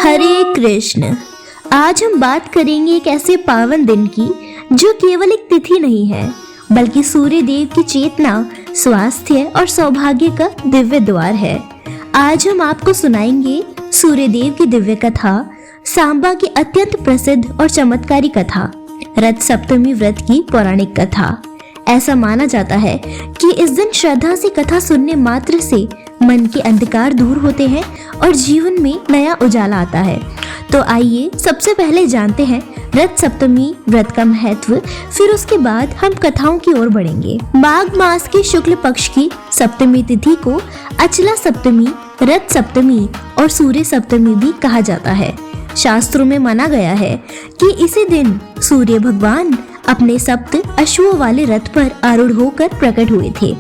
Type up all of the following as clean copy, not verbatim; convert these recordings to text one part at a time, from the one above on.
हरे कृष्ण। आज हम बात करेंगे एक ऐसे पावन दिन की जो केवल एक तिथि नहीं है बल्कि सूर्य देव की चेतना, स्वास्थ्य और सौभाग्य का दिव्य द्वार है। आज हम आपको सुनाएंगे सूर्य देव की दिव्य कथा, सांबा की अत्यंत प्रसिद्ध और चमत्कारी कथा, रथ सप्तमी व्रत की पौराणिक कथा। ऐसा माना जाता है कि इस दिन श्रद्धा से कथा सुनने मात्र से मन के अंधकार दूर होते हैं और जीवन में नया उजाला आता है। तो आइए सबसे पहले जानते हैं रथ सप्तमी व्रत का महत्व, फिर उसके बाद हम कथाओं की ओर बढ़ेंगे। माघ मास के शुक्ल पक्ष की सप्तमी तिथि को अचला सप्तमी, रथ सप्तमी और सूर्य सप्तमी भी कहा जाता है। शास्त्रों में माना गया है कि इसी दिन सूर्य भगवान अपने सप्त अश्वों वाले रथ पर आरूढ़ होकर प्रकट हुए थे,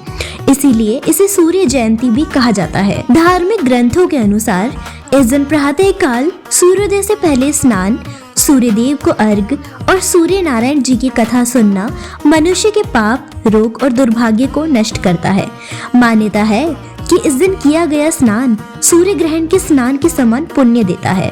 इसीलिए इसे सूर्य जयंती भी कहा जाता है। धार्मिक ग्रंथों के अनुसार इस दिन प्रातः काल सूर्योदय से पहले स्नान, सूर्य देव को अर्घ और सूर्य नारायण जी की कथा सुनना मनुष्य के पाप, रोग और दुर्भाग्य को नष्ट करता है। मान्यता है कि इस दिन किया गया स्नान सूर्य ग्रहण के स्नान के समान पुण्य देता है।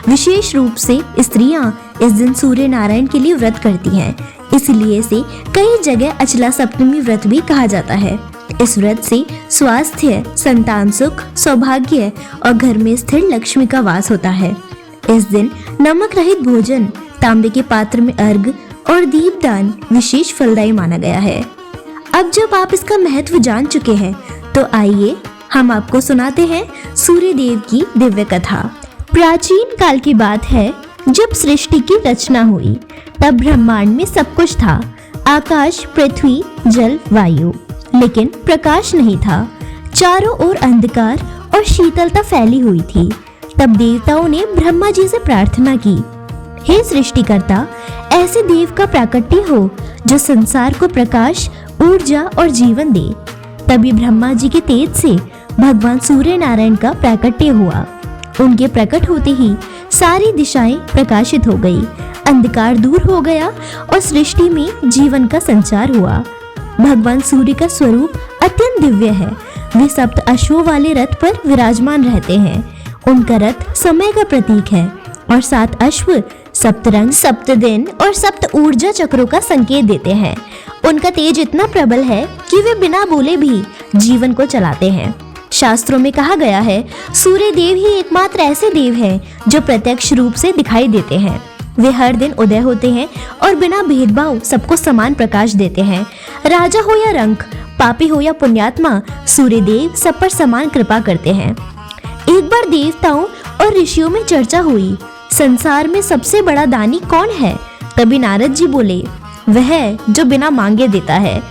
विशेष रूप से स्त्रियां इस दिन सूर्य नारायण के लिए व्रत करती हैं, इसलिए इसे कई जगह अचला सप्तमी व्रत भी कहा जाता है। इस व्रत से स्वास्थ्य, संतान सुख, सौभाग्य और घर में स्थिर लक्ष्मी का वास होता है। इस दिन नमक रहित भोजन, तांबे के पात्र में अर्घ और दीपदान विशेष फलदायी माना गया है। अब जब आप इसका महत्व जान चुके हैं तो आइए हम आपको सुनाते हैं सूर्य देव की दिव्य कथा। प्राचीन काल की बात है, जब सृष्टि की रचना हुई तब ब्रह्मांड में सब कुछ था, आकाश, पृथ्वी, जल, वायु, लेकिन प्रकाश नहीं था। चारों ओर अंधकार और शीतलता फैली हुई थी। तब देवताओं ने ब्रह्मा जी से प्रार्थना की, हे सृष्टिकर्ता, ऐसे देव का प्राकट्य हो जो संसार को प्रकाश, ऊर्जा और जीवन दे। तभी ब्रह्मा जी के तेज से भगवान सूर्य नारायण का प्राकट्य हुआ। उनके प्रकट होते ही सारी दिशाएं प्रकाशित हो गई, अंधकार दूर हो गया और सृष्टि में जीवन का संचार हुआ। भगवान सूर्य का स्वरूप अत्यंत दिव्य है। वे सप्त अश्वों वाले रथ पर विराजमान रहते हैं। उनका रथ समय का प्रतीक है और 7 अश्व सप्त रंग, सप्त दिन और सप्त ऊर्जा चक्रों का संकेत देते हैं। उनका तेज इतना प्रबल है कि वे बिना बोले भी जीवन को चलाते हैं। शास्त्रों में कहा गया है, सूर्य देव ही एकमात्र ऐसे देव हैं जो प्रत्यक्ष रूप से दिखाई देते हैं। वे हर दिन उदय होते हैं और बिना भेदभाव सबको समान प्रकाश देते हैं। राजा हो या रंक, पापी हो या पुण्यात्मा, सूर्य देव सब पर समान कृपा करते हैं। एक बार देवताओं और ऋषियों में चर्चा हुई, संसार में सबसे बड़ा दानी कौन है? तभी नारद जी बोले, वह जो बिना मांगे देता है।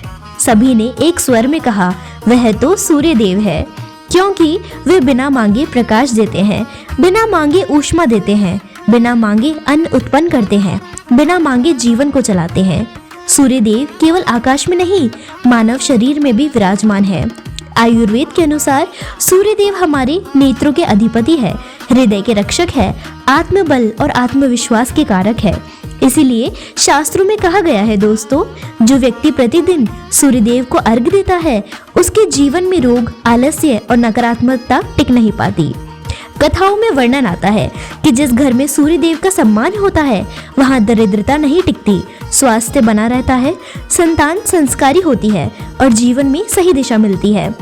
सभी ने एक स्वर में कहा, वह तो सूर्य देव है, क्योंकि वे बिना मांगे प्रकाश देते हैं, बिना मांगे ऊष्मा देते हैं, बिना मांगे अन्न उत्पन्न करते हैं, बिना मांगे जीवन को चलाते हैं। सूर्य देव केवल आकाश में नहीं, मानव शरीर में भी विराजमान है। आयुर्वेद के अनुसार सूर्य देव हमारे नेत्रों के अधिपति है, हृदय के रक्षक है, आत्मबल और आत्मविश्वास के कारक है। इसीलिए शास्त्रों में कहा गया है दोस्तों, जो व्यक्ति प्रतिदिन सूर्य देव को अर्घ देता है उसके जीवन में रोग, आलस्य और नकारात्मकता टिक नहीं पाती। कथाओं में वर्णन आता है कि जिस घर में सूर्य देव का सम्मान होता है वहां दरिद्रता नहीं टिकती, स्वास्थ्य बना रहता है, संतान संस्कारी होती है और जीवन में सही दिशा मिलती है।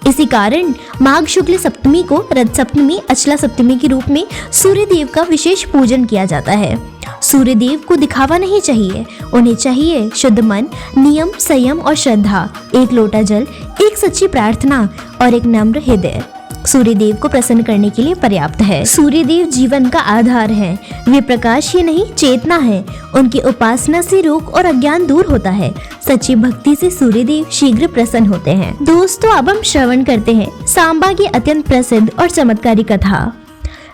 इसी कारण माघ शुक्ल सप्तमी को रथ सप्तमी, अचला सप्तमी के रूप में सूर्य देव का विशेष पूजन किया जाता है। सूर्य देव को दिखावा नहीं चाहिए, उन्हें चाहिए शुद्ध मन, नियम, संयम और श्रद्धा, एक लोटा जल, एक सच्ची प्रार्थना और एक नम्र हृदय सूर्य देव को प्रसन्न करने के लिए पर्याप्त है। सूर्य देव जीवन का आधार है। वे प्रकाश ही नहीं, चेतना है। उनकी उपासना से रोग और अज्ञान दूर होता है। सच्ची भक्ति से सूर्य देव शीघ्र प्रसन्न होते हैं। दोस्तों, अब हम श्रवण करते हैं सांबा की अत्यंत प्रसिद्ध और चमत्कारी कथा।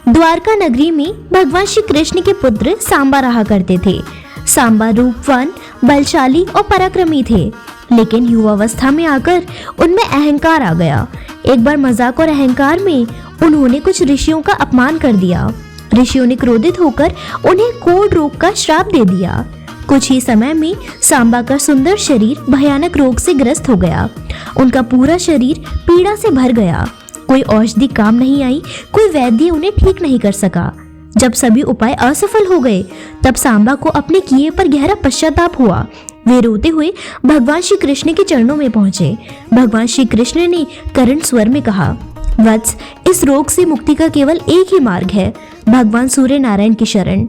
द्वारका नगरी में भगवान श्री कृष्ण के पुत्र सांबा रहा करते थे। सांबा रूपवान, बलशाली और पराक्रमी थे, लेकिन युवावस्था में आकर उनमें अहंकार आ गया। एक बार मजाक और अहंकार में उन्होंने कुछ ऋषियों का अपमान कर दिया। ऋषियों ने क्रोधित होकर उन्हें कोढ़ रोग का श्राप दे दिया। कुछ ही समय में सांबा का सुंदर शरीर भयानक रोग से ग्रस्त हो गया। उनका पूरा शरीर पीड़ा से भर गया। कोई औषधि काम नहीं आई, कोई वैद्य उन्हें ठीक नहीं कर सका। जब सभी उपाय असफल हो गए तब सांबा को अपने किए पर गहरा पश्चाताप हुआ। वे रोते हुए भगवान श्री कृष्ण के चरणों में पहुंचे। भगवान श्री कृष्ण ने करुण स्वर में कहा, वत्स, इस रोग से मुक्ति का केवल एक ही मार्ग है, भगवान सूर्य नारायण की शरण।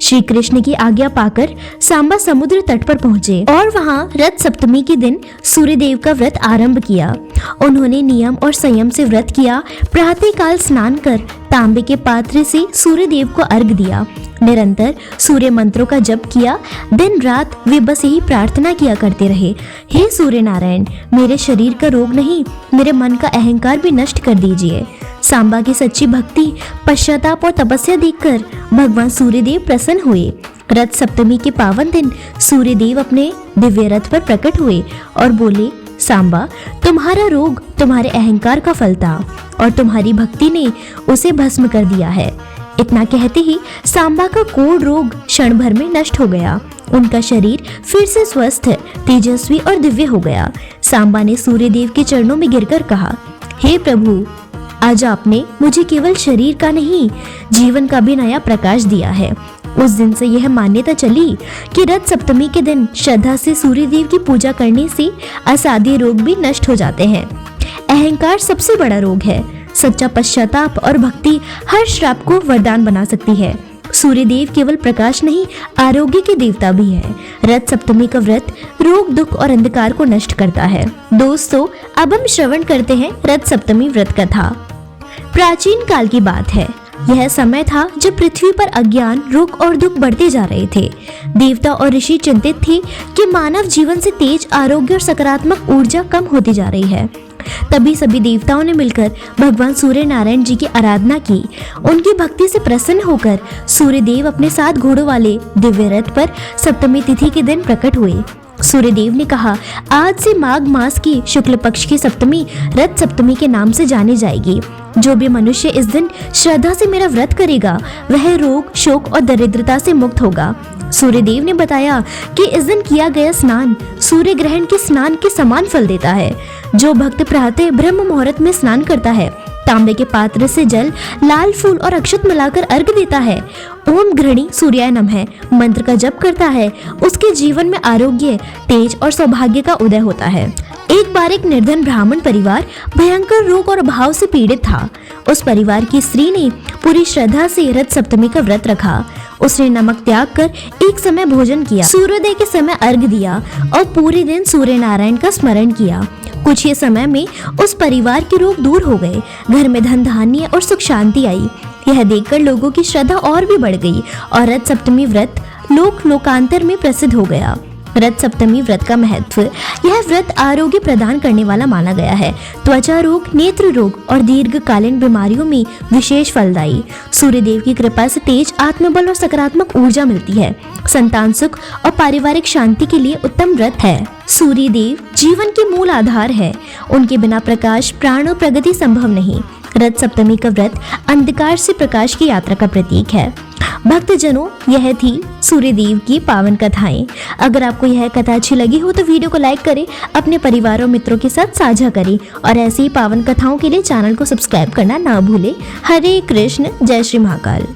श्री कृष्ण की आज्ञा पाकर सांबा समुद्र तट पर पहुंचे और वहां रथ सप्तमी के दिन सूर्यदेव का व्रत आरंभ किया। उन्होंने नियम और संयम से व्रत किया। प्रातःकाल स्नान कर तांबे के पात्र से सूर्यदेव को अर्घ दिया। निरंतर सूर्य मंत्रों का जप किया। दिन रात वे बस यही प्रार्थना किया करते रहे, हे सूर्य नारायण, मेरे शरीर का रोग नहीं, मेरे मन का अहंकार भी नष्ट कर दीजिए। सांबा की सच्ची भक्ति, पश्चाताप और तपस्या देखकर भगवान सूर्यदेव प्रसन्न हुए। रथ सप्तमी के पावन दिन सूर्यदेव अपने दिव्य रथ पर प्रकट हुए और बोले, सांबा, तुम्हारा रोग तुम्हारे अहंकार का फल था और तुम्हारी भक्ति ने उसे भस्म कर दिया है। इतना कहते ही सांबा का कोढ़ रोग क्षण भर में नष्ट हो गया। उनका शरीर फिर से स्वस्थ, तेजस्वी और दिव्य हो गया। सांबा ने सूर्यदेव के चरणों में गिरकर कहा, हे प्रभु, आज आपने मुझे केवल शरीर का नहीं, जीवन का भी नया प्रकाश दिया है। उस दिन से यह मान्यता चली कि रथ सप्तमी के दिन श्रद्धा से सूर्यदेव की पूजा करने से असाध्य रोग भी नष्ट हो जाते हैं। अहंकार सबसे बड़ा रोग है। सच्चा पश्चाताप और भक्ति हर श्राप को वरदान बना सकती है। सूर्यदेव केवल प्रकाश नहीं, आरोग्य के देवता भी है। रथ सप्तमी का व्रत रोग, दुख और अंधकार को नष्ट करता है। दोस्तों, अब हम श्रवण करते हैं रथ सप्तमी व्रत कथा। प्राचीन काल की बात है। यह समय था जब पृथ्वी पर अज्ञान, रोग और दुख बढ़ते जा रहे थे। देवता और ऋषि चिंतित थे कि मानव जीवन से तेज, आरोग्य और सकारात्मक ऊर्जा कम होती जा रही है। तभी सभी देवताओं ने मिलकर भगवान सूर्य नारायण जी की आराधना की। उनकी भक्ति से प्रसन्न होकर सूर्यदेव अपने 7 घोड़ों वाले दिव्य रथ पर सप्तमी तिथि के दिन प्रकट हुए। सूर्यदेव ने कहा, आज से माघ मास की शुक्ल पक्ष की सप्तमी रथ सप्तमी के नाम से जानी जाएगी। जो भी मनुष्य इस दिन श्रद्धा से मेरा व्रत करेगा वह रोग, शोक और दरिद्रता से मुक्त होगा। सूर्यदेव ने बताया कि इस दिन किया गया स्नान सूर्य ग्रहण के स्नान के समान फल देता है। जो भक्त प्रातः ब्रह्म मुहूर्त में स्नान करता है, तांबे के पात्र से जल, लाल फूल और अक्षत मिलाकर अर्घ देता है, ओम घृणी सूर्याय नमः मंत्र का जप करता है, उसके जीवन में आरोग्य, तेज और सौभाग्य का उदय होता है। एक बार एक निर्धन ब्राह्मण परिवार भयंकर रोग और अभाव से पीड़ित था। उस परिवार की स्त्री ने पूरी श्रद्धा से रथ सप्तमी का व्रत रखा। उसने नमक त्याग कर एक समय भोजन किया, सूर्योदय के समय अर्घ दिया और पूरे दिन सूर्य नारायण का स्मरण किया। कुछ ही समय में उस परिवार के रोग दूर हो गए। घर में धन धान्य और सुख शांति आई। यह देखकर लोगों की श्रद्धा और भी बढ़ गई और रथ सप्तमी व्रत लोक लोकांतर में प्रसिद्ध हो गया। रथ सप्तमी व्रत का महत्व, यह व्रत आरोग्य प्रदान करने वाला माना गया है। त्वचा रोग, नेत्र रोग और दीर्घकालीन बीमारियों में विशेष फलदायी। सूर्यदेव की कृपा से तेज, आत्मबल और सकारात्मक ऊर्जा मिलती है। संतान सुख और पारिवारिक शांति के लिए उत्तम व्रत है। सूर्यदेव जीवन के मूल आधार है। उनके बिना प्रकाश, प्राण और प्रगति संभव नहीं। रथ सप्तमी का व्रत अंधकार से प्रकाश की यात्रा का प्रतीक है। भक्तजनों, यह थी सूर्यदेव की पावन कथाएं। अगर आपको यह कथा अच्छी लगी हो तो वीडियो को लाइक करें, अपने परिवार और मित्रों के साथ साझा करें और ऐसी ही पावन कथाओं के लिए चैनल को सब्सक्राइब करना ना भूलें। हरे कृष्ण, जय श्री महाकाल।